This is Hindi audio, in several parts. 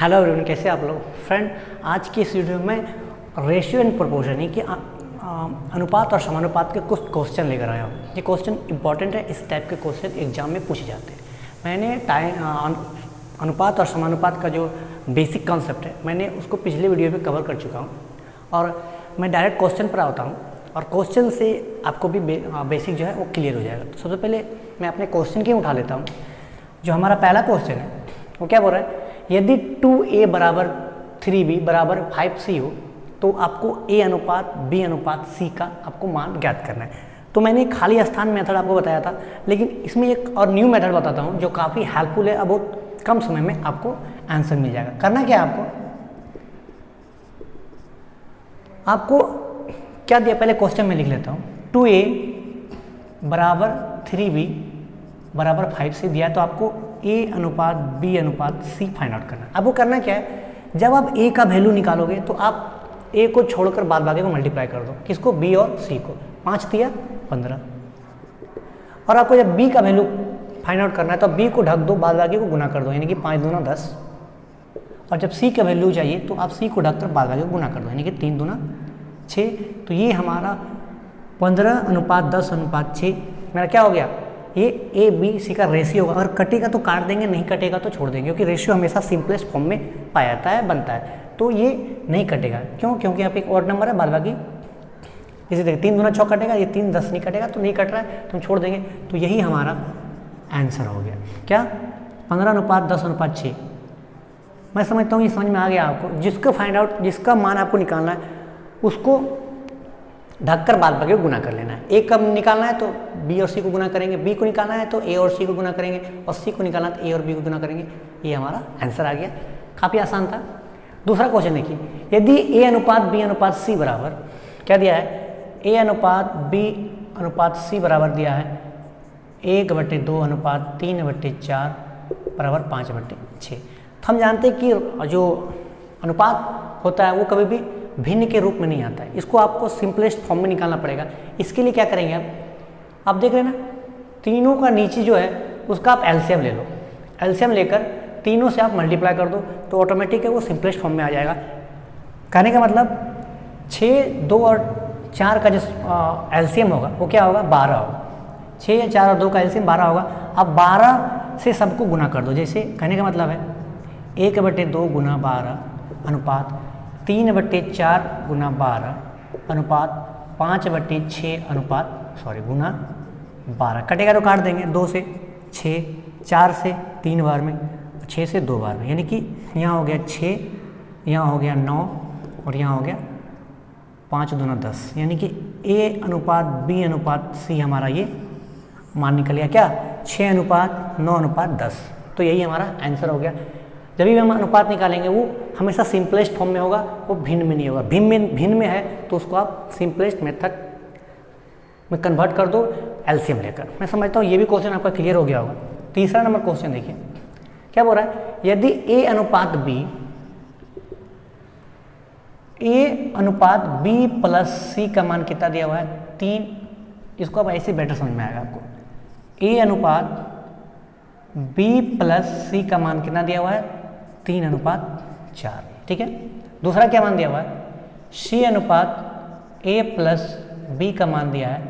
हेलो एवरीवन, कैसे आप लोग फ्रेंड। आज की इस वीडियो में रेशियो एंड प्रोपोर्शन यानी कि अनुपात और समानुपात के कुछ क्वेश्चन लेकर आया हूँ। ये क्वेश्चन इंपॉर्टेंट है, इस टाइप के क्वेश्चन एग्जाम में पूछे जाते हैं। मैंने अनुपात और समानुपात का जो बेसिक कॉन्सेप्ट है मैंने उसको पिछले वीडियो में कवर कर चुका हूँ और मैं डायरेक्ट क्वेश्चन पर आता हूँ और क्वेश्चन से आपको भी बेसिक जो है वो क्लियर हो जाएगा। तो सबसे पहले मैं अपने क्वेश्चन की उठा लेता हूँ। जो हमारा पहला क्वेश्चन है वो क्या बोल रहा है, यदि 2a बराबर 3b बराबर 5c हो तो आपको a अनुपात b अनुपात c का आपको मान ज्ञात करना है। तो मैंने खाली स्थान मेथड आपको बताया था, लेकिन इसमें एक और न्यू मेथड बताता हूँ जो काफ़ी हेल्पफुल है। अब बहुत कम समय में आपको आंसर मिल जाएगा। करना क्या है आपको क्या दिया, पहले क्वेश्चन में लिख लेता हूँ। 2a बराबर 3b बराबर 5c दिया है, तो आपको a अनुपात b अनुपात c फाइंड आउट करना है। अब वो करना क्या है, जब आप a का वैल्यू निकालोगे तो आप a को छोड़कर बाद बाकी को मल्टीप्लाई कर दो। किसको, b और c को। 5 दिया 15। और आपको जब b का वैल्यू फाइंड आउट करना है तो b को ढक दो, बाद बाकी को गुना कर दो, यानी कि 5 दूना 10। और जब c का वैल्यू चाहिए तो आप c को ढककर बाद बाकी को गुना कर दो, यानी कि 3 दूना 6। तो ये हमारा 15 अनुपात 10 अनुपात 6 मेरा क्या हो गया, ये ए बी सी का रेशियो होगा। अगर कटेगा तो काट देंगे, नहीं कटेगा तो छोड़ देंगे, क्योंकि रेशियो हमेशा सिंपलेस्ट फॉर्म में पाया जाता है, बनता है। तो ये नहीं कटेगा, क्यों, क्योंकि यहाँ पे एक और नंबर है, बाद बाकी इसे देखिए 3 दूना 6 कटेगा, ये 3 10 नहीं कटेगा, तो नहीं कट रहा है तो हम छोड़ देंगे। तो यही हमारा आंसर हो गया। क्या, 15 अनुपात 10 अनुपात 6। मैं समझता हूँ ये समझ में आ गया आपको। जिसका फाइंड आउट, जिसका मान आपको निकालना है उसको ढककर बाद बाकी को गुना कर लेना है। ए कब निकालना है तो बी और सी को गुना करेंगे, बी को निकालना है तो ए और सी को गुना करेंगे, और सी को निकालना है तो ए और बी को गुना करेंगे। ये हमारा आंसर आ गया। काफ़ी आसान था। दूसरा क्वेश्चन देखिए, यदि ए अनुपात बी अनुपात सी बराबर क्या दिया है, ए अनुपात बी अनुपात सी बराबर दिया है 1/2 अनुपात 3/4 बराबर 5/6। तो हम जानते हैं कि जो अनुपात होता है वो कभी भी भिन्न के रूप में नहीं आता है, इसको आपको सिंपलेस्ट फॉर्म में निकालना पड़ेगा। इसके लिए क्या करेंगे आप देख रहे हैं ना, तीनों का नीचे जो है उसका आप एलसीएम ले लो। एलसीएम लेकर तीनों से आप मल्टीप्लाई कर दो तो ऑटोमेटिक है वो सिंपलेस्ट फॉर्म में आ जाएगा। कहने का मतलब 6, 2 और 4 का जो एलसीएम होगा वो क्या होगा, 12 होगा। 6, 4 और 2 का एलसीएम 12 होगा। अब 12 से सबको गुना कर दो। जैसे कहने का मतलब है 1/2 गुना 12 अनुपात 3/4 गुना 12 अनुपात 5/6 अनुपात गुना 12। कटेगा तो काट देंगे, 2 से 6, 4 से 3 बार में, 6 से 2 बार में, यानी कि यहाँ हो गया 6, यहाँ हो गया 9 और यहाँ हो गया 5 दूना 10, यानी कि a अनुपात b अनुपात c हमारा ये मान निकल गया। क्या, 6 अनुपात 9 अनुपात 10। तो यही हमारा आंसर हो गया। जब भी हम अनुपात निकालेंगे वो हमेशा सिंपलेस्ट फॉर्म में होगा, वो भिन्न में नहीं होगा। भिन्न में है तो उसको आप सिंपलेस्ट मेथड में कन्वर्ट कर दो एलसीएम लेकर। मैं समझता हूँ ये भी क्वेश्चन आपका क्लियर हो गया होगा। तीसरा नंबर क्वेश्चन देखिए क्या बोल रहा है, यदि a अनुपात b प्लस c का मान कितना दिया हुआ है, 3। इसको अब ऐसे बेटर समझ में आएगा आपको। a अनुपात b प्लस c का मान कितना दिया हुआ है, 3 अनुपात 4। ठीक है। दूसरा क्या मान दिया हुआ है, c अनुपात a प्लस b का मान दिया है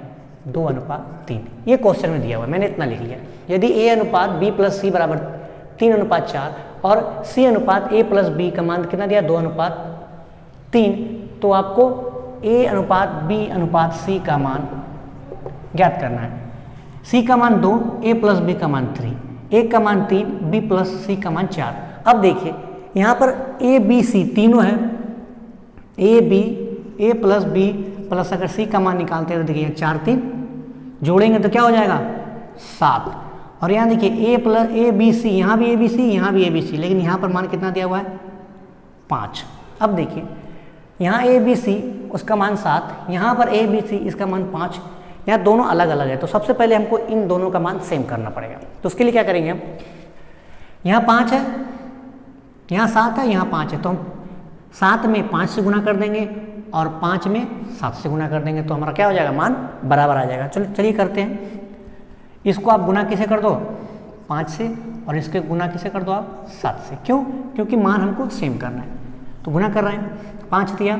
2 अनुपात 3। ये क्वेश्चन में दिया हुआ है, मैंने इतना लिख लिया। यदि a अनुपात b प्लस c बराबर 3 अनुपात 4 और c अनुपात a प्लस b का मान कितना दिया, 2 अनुपात 3, तो आपको a अनुपात b अनुपात c का मान ज्ञात करना है। c का मान 2, a प्लस b का मान 3, a का मान 3, b प्लस c का मान 4। अब देखिए यहाँ पर a b c तीनों है, a प्लस b प्लस अगर c का मान निकालते हैं तो देखिए 4 3 जोड़ेंगे तो क्या हो जाएगा, 7। और यहाँ देखिए a plus a b c, यहाँ भी a b c, यहाँ भी a b c, लेकिन यहाँ पर मान कितना दिया हुआ है, 5। अब देखिए यहाँ a b c उसका मान 7, यहाँ पर a b c इसका मान 5, यहाँ दोनों अलग अलग है। तो सबसे पहले हमको इन दोनों का मान सेम करना पड़ेगा। तो उसके लिए क्या करेंगे हम, यहाँ 5 है, यहाँ 7 है, यहाँ 5 है, तो हम 7 में 5 से गुना कर देंगे और 5 में 7 से गुना कर देंगे, तो हमारा क्या हो जाएगा, मान बराबर आ जाएगा। चलिए करते हैं। इसको आप गुना किसे कर दो, 5 से, और इसके गुना किसे कर दो आप 7 से। क्यों? क्योंकि मान हमको सेम करना है, तो गुना कर रहे हैं। 5 दिया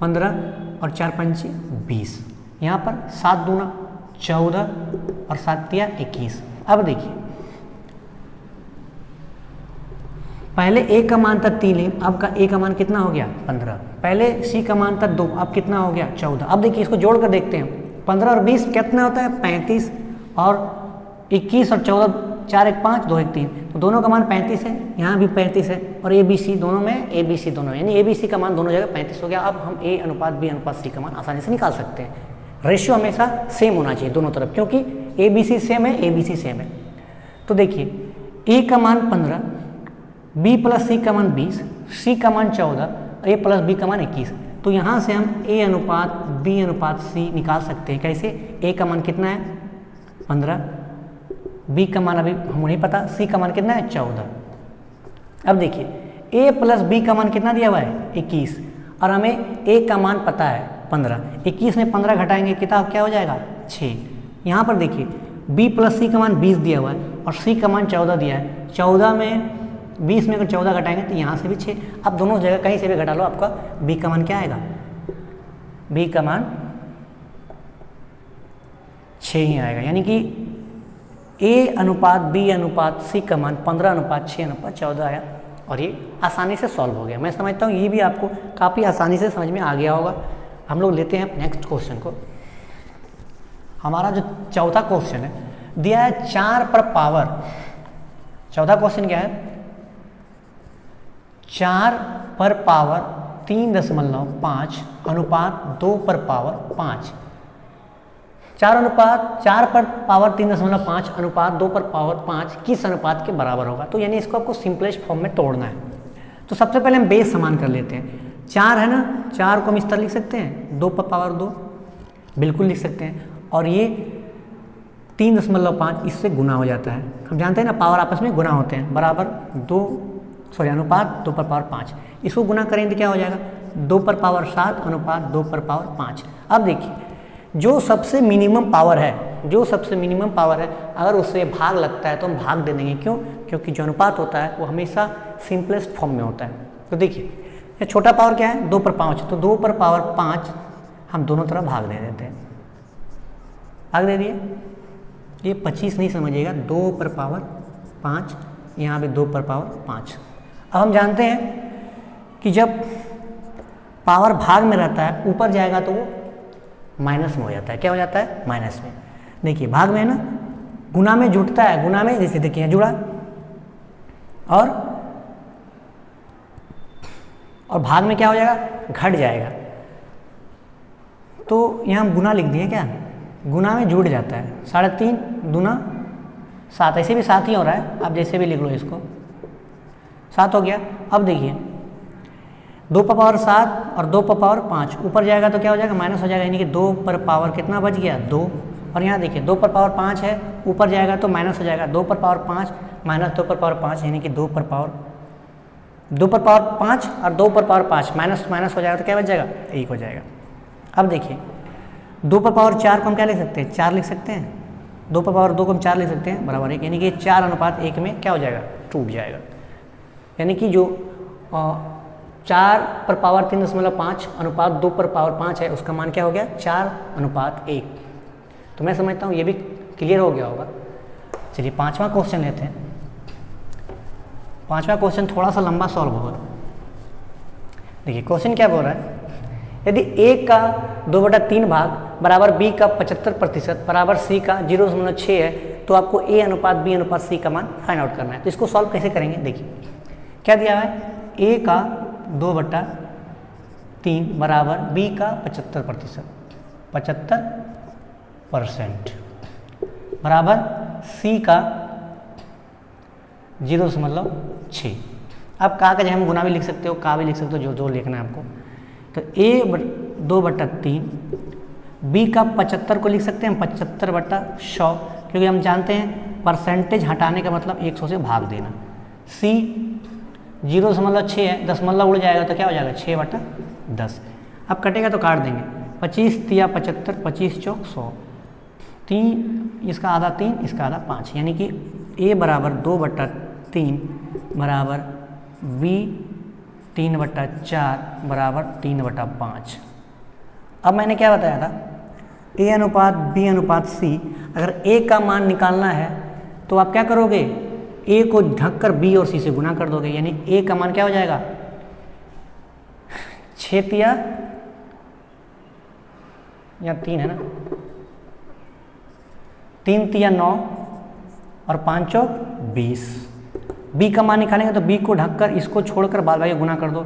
15 और 4 पंचे 20, यहाँ पर 7 दूना 14 और 7 दिया 21। अब देखिए पहले ए का मान था 3 है, अब का ए का मान कितना हो गया 15। पहले सी का मान था 2, अब कितना हो गया 14। अब देखिए इसको जोड़ कर देखते हैं, 15 और 20 कितना होता है 35, और 21 और 14, 4 1 5 2 1 3, तो दोनों का मान 35 है, यहाँ भी 35 है, और ए बी सी दोनों में ए बी सी दोनों, यानी ए बी सी का मान दोनों जगह 35 हो गया। अब हम ए अनुपात बी अनुपात सी का मान आसानी से निकाल सकते हैं। रेशियो हमेशा सेम होना चाहिए दोनों तरफ, क्योंकि ए बी सी सेम है, ए बी सी सेम है। तो देखिए ए का मान 15, बी प्लस सी का मान 20, सी का मान 14, ए प्लस बी का मान 21। तो यहाँ से हम ए अनुपात बी अनुपात सी निकाल सकते हैं। कैसे? ए का मान कितना है 15, बी का मान अभी हमको नहीं पता, सी का मान कितना है 14। अब देखिए ए प्लस बी का मान कितना दिया हुआ है 21, और हमें ए का मान पता है 15। 21 में 15 घटाएंगे किताब क्या हो जाएगा 6। यहाँ पर देखिए बी प्लस सी का मान 20 दिया हुआ है और सी का मान 14 दिया है। 14 में 20 में अगर 14 घटाएंगे तो यहाँ से भी 6। अब दोनों जगह कहीं से भी घटा लो, आपका बी का मान क्या आएगा, बी का मान 6 ही आएगा। यानी कि ए अनुपात बी अनुपात सी का मान 15 अनुपात 6 अनुपात 14 आया, और ये आसानी से सॉल्व हो गया। मैं समझता हूँ ये भी आपको काफ़ी आसानी से समझ में आ गया होगा। हम लोग लेते हैं नेक्स्ट क्वेश्चन को। हमारा जो चौथा क्वेश्चन है दिया है 4 पर पावर, चौथा क्वेश्चन क्या है 4 पर पावर 3.5 अनुपात 2 पर पावर 5। 4 पर पावर 3.5 अनुपात 2 पर पावर 5 किस अनुपात के बराबर होगा? तो यानी इसको आपको सिंपलेस्ट फॉर्म में तोड़ना है। तो सबसे पहले हम बेस समान कर लेते हैं। 4 है ना, 4 को हम इस तरह लिख सकते हैं 2 पर पावर 2, बिल्कुल लिख सकते हैं, और ये 3.5 इससे गुना हो जाता है। हम जानते हैं ना पावर आपस में गुना होते हैं, बराबर अनुपात 2 पर पावर 5। इसको गुना करेंगे तो क्या हो जाएगा 2 पर पावर 7 अनुपात 2 पर पावर 5। अब देखिए जो सबसे मिनिमम पावर है, जो सबसे मिनिमम पावर है, अगर उससे भाग लगता है तो हम भाग दे देंगे। क्यों? क्योंकि जो अनुपात होता है वो हमेशा सिंपलेस्ट फॉर्म में होता है। तो देखिए ये छोटा पावर क्या है 2 पर 5, तो 2 पर पावर 5 हम दोनों तरफ भाग दे देते हैं। भाग दे दिए, ये 25 नहीं समझिएगा, 2 पर पावर 5, यहाँ भी 2 पर पावर 5। अब हम जानते हैं कि जब पावर भाग में रहता है ऊपर जाएगा तो वो माइनस में हो जाता है। क्या हो जाता है? माइनस में। देखिए भाग में है ना, गुना में जुटता है, गुना में जैसे देखिए जुड़ा, और भाग में क्या हो जाएगा घट जाएगा। तो यहाँ हम गुना लिख दिए, क्या गुना में जुड़ जाता है, 3.5 दूना 7, ऐसे भी 7 ही हो रहा है, आप जैसे भी लिख लो इसको 7 हो गया। अब देखिए 2 पर पावर 7 और 2 पर पावर 5 ऊपर जाएगा तो क्या हो जाएगा माइनस हो जाएगा, यानी कि 2 पर पावर कितना बच गया 2। और यहाँ देखिए 2 पर पावर 5 है, ऊपर जाएगा तो माइनस हो जाएगा, 2 पर पावर 5 माइनस 2 पर पावर 5, यानी कि 2 पर पावर 5 और 2 पर पावर 5 माइनस माइनस हो जाएगा तो क्या बच जाएगा 1 हो जाएगा। अब देखिए 2 पर पावर 4 को हम क्या लिख सकते हैं 4 लिख सकते हैं, 2 पर पावर 2 को हम 4 लिख सकते हैं बराबर 1, यानी कि 4 अनुपात 1 में क्या हो जाएगा टूट जाएगा। यानी कि जो 4 पर पावर 3.5 अनुपात 2 पर पावर 5 है उसका मान क्या हो गया 4 अनुपात 1। तो मैं समझता हूँ ये भी क्लियर हो गया होगा। चलिए 5वां क्वेश्चन लेते हैं। 5वां क्वेश्चन थोड़ा सा लंबा सॉल्व होगा। देखिए क्वेश्चन क्या बोल रहा है, यदि A का 2/3 भाग बराबर B का 75% बराबर C का 0.6 है तो आपको A अनुपात B अनुपात C का मान फाइंड आउट करना है। तो इसको सॉल्व कैसे करेंगे, देखिए क्या दिया है, A का 2/3 बराबर B का 75% बराबर C का 0.6। अब का जगह हम गुना भी लिख सकते हो, का भी लिख सकते हो, जो लिखना है आपको। तो A 2/3 B का 75 को लिख सकते हैं 75/100, क्योंकि हम जानते हैं परसेंटेज हटाने का मतलब 100 से भाग देना। C 0.6 है, दशमलव उड़ जाएगा तो क्या हो जाएगा 6/10। अब कटेगा तो काट देंगे, 25 तिया 75, 25 चौक 100, 3 इसका आधा 3 इसका आधा 5, यानी कि a बराबर 2/3 बराबर b 3/4 बराबर 3/5। अब मैंने क्या बताया था, a अनुपात b अनुपात c, अगर a का मान निकालना है तो आप क्या करोगे, a को ढककर b और c से गुना कर दोगे, यानी a का मान क्या हो जाएगा 6 तिया या 3 है ना, 3 तिया 9 और 5 चौक 20। b का मान निकालेंगे तो b को ढककर इसको छोड़कर बाद बाकी गुना कर दो,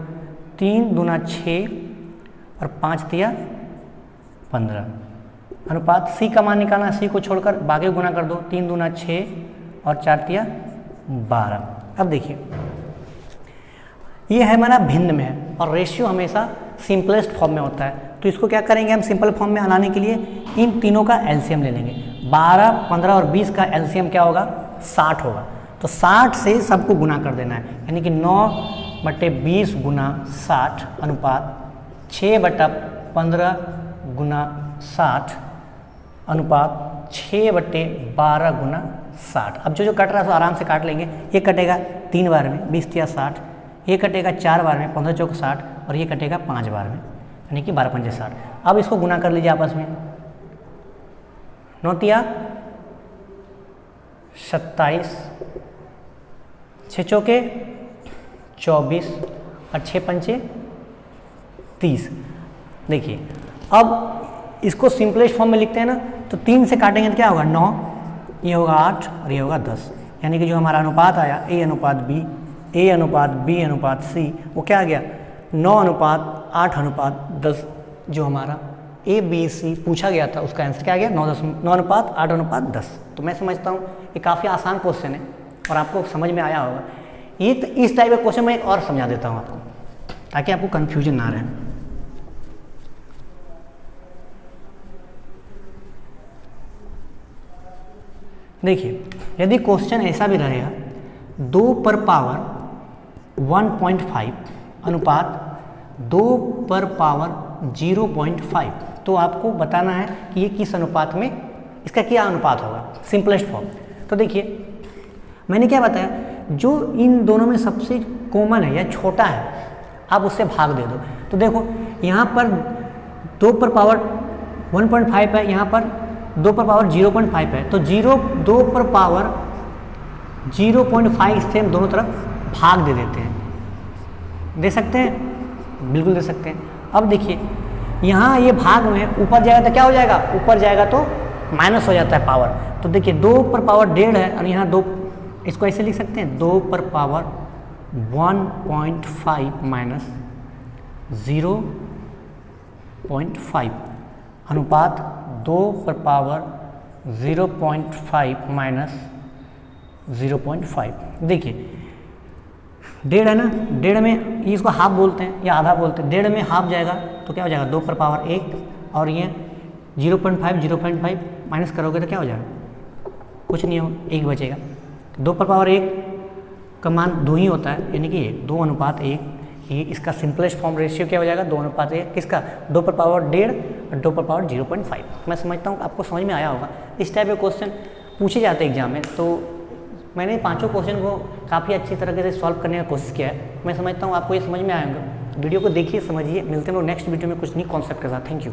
3 दूना 6 और 5 तिया 15। अनुपात c का मान निकालना, c को छोड़कर बाकी गुना कर दो, 3 दूना 6 और 4 तिया 12। अब देखिए ये है हमारा भिन्न में है और रेशियो हमेशा सिंपलेस्ट फॉर्म में होता है, तो इसको क्या करेंगे हम सिंपल फॉर्म में आने के लिए इन तीनों का एलसीएम ले लेंगे। 12, 15 और 20 का एलसीएम क्या होगा 60 होगा, तो 60 से सबको गुना कर देना है, यानी कि 9/20 गुना 60 अनुपात 6/15 गुना 60 अनुपात 6/12 गुना 60। अब जो कट रहा है तो आराम से काट लेंगे, ये कटेगा 3 बार में 20 तिया 60, ये कटेगा 4 बार में 15 चौक 60 और ये कटेगा 5 बार में यानी कि 12 पंजे 60। अब इसको गुना कर लीजिए आपस में, 9 तिया 27, 6 चौके 24 और 6 पंचे 30। देखिए अब इसको सिंपलेस्ट फॉर्म में लिखते हैं ना, तो 3 से काटेंगे तो क्या होगा 9, ये होगा 8 और ये होगा 10, यानी कि जो हमारा अनुपात आया a अनुपात b अनुपात c वो क्या आ गया 9:8:10। जो हमारा a b c पूछा गया था उसका आंसर क्या आ गया 9:8:10। तो मैं समझता हूँ ये काफ़ी आसान क्वेश्चन है और आपको समझ में आया होगा। ये इस टाइप का क्वेश्चन मैं एक और समझा देता हूँ आपको ताकि आपको कन्फ्यूजन ना रहे। देखिए यदि क्वेश्चन ऐसा भी रहेगा 2 पर पावर 1.5 अनुपात 2 पर पावर 0.5, तो आपको बताना है कि ये किस अनुपात में इसका क्या अनुपात होगा, सिंपलेस्ट फॉर्म। तो देखिए मैंने क्या बताया, जो इन दोनों में सबसे कॉमन है या छोटा है आप उससे भाग दे दो। तो देखो यहाँ पर 2 पर पावर 1.5 है, यहाँ पर 2 पर पावर 0.5 है, तो 2 पर पावर 0.5 से हम दोनों तरफ भाग दे देते हैं। दे सकते हैं, बिल्कुल दे सकते हैं। अब देखिए यहाँ ये भाग में ऊपर जाएगा तो क्या हो जाएगा, ऊपर जाएगा तो माइनस हो जाता है पावर। तो देखिए 2 पर पावर 1.5 है और यहाँ 2, इसको ऐसे लिख सकते हैं 2 पर पावर 1.5 माइनस 0.5 अनुपात 2 पर पावर 0.5 माइनस 0.5। देखिए 1.5 है ना, 1.5 में इसको हाफ बोलते हैं या आधा बोलते हैं, 1.5 में हाफ जाएगा तो क्या हो जाएगा 2 पर पावर 1 और ये 0.5 माइनस करोगे तो क्या हो जाएगा, कुछ नहीं हो, 1 बचेगा। 2 पर पावर 1 का मान 2 ही होता है, यानी कि 2:1, ये इसका सिंपलेस्ट फॉर्म रेशियो क्या हो जाएगा 2:1 किसका 2 पर पावर 1.5 और 2 पर पावर 0.5। मैं समझता हूँ आपको समझ में आया होगा। इस टाइप के क्वेश्चन पूछे जाते हैं एग्जाम में, तो मैंने 5 क्वेश्चन को काफ़ी अच्छी तरीके से सॉल्व करने का कोशिश किया है। मैं समझता हूँ आपको ये समझ में आएगा। वीडियो को देखिए, समझिए। मिलते हैं लोग नेक्स्ट वीडियो में कुछ नई कॉन्सेप्ट के साथ। Thank you.